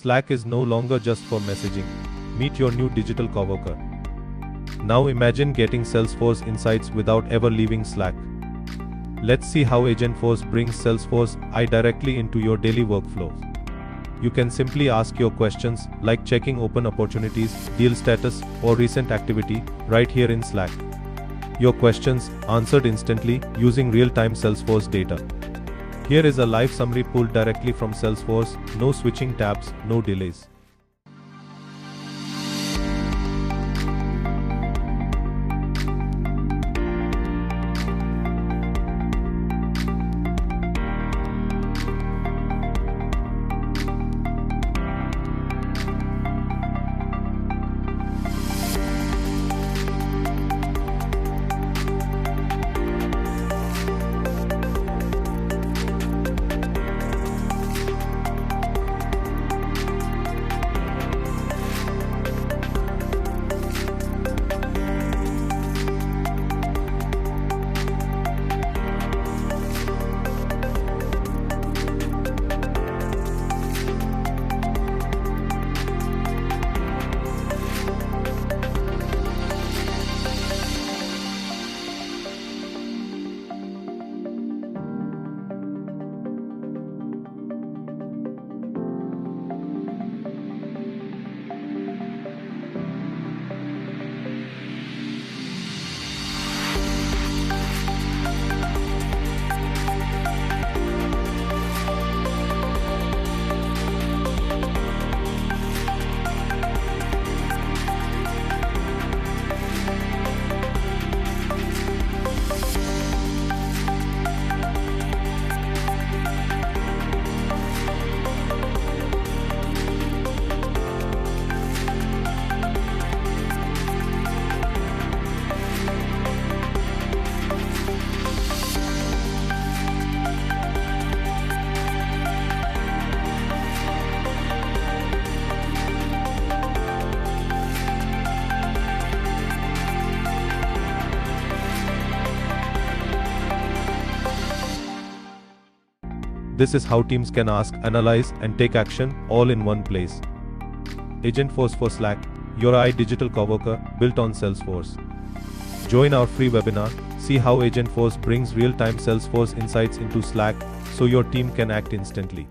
Slack is no longer just for messaging. Meet your new digital coworker. Now imagine getting Salesforce insights without ever leaving Slack. Let's see how Agentforce brings Salesforce AI directly into your daily workflow. You can simply ask your questions, like checking open opportunities, deal status, or recent activity, right here in Slack. Your questions answered instantly using real-time Salesforce data. Here is a live summary pulled directly from Salesforce, no switching tabs, no delays. This is how teams can ask, analyze, and take action all in one place. Agentforce for Slack, your AI digital coworker built on Salesforce. Join our free webinar, see how Agentforce brings real-time Salesforce insights into Slack so your team can act instantly.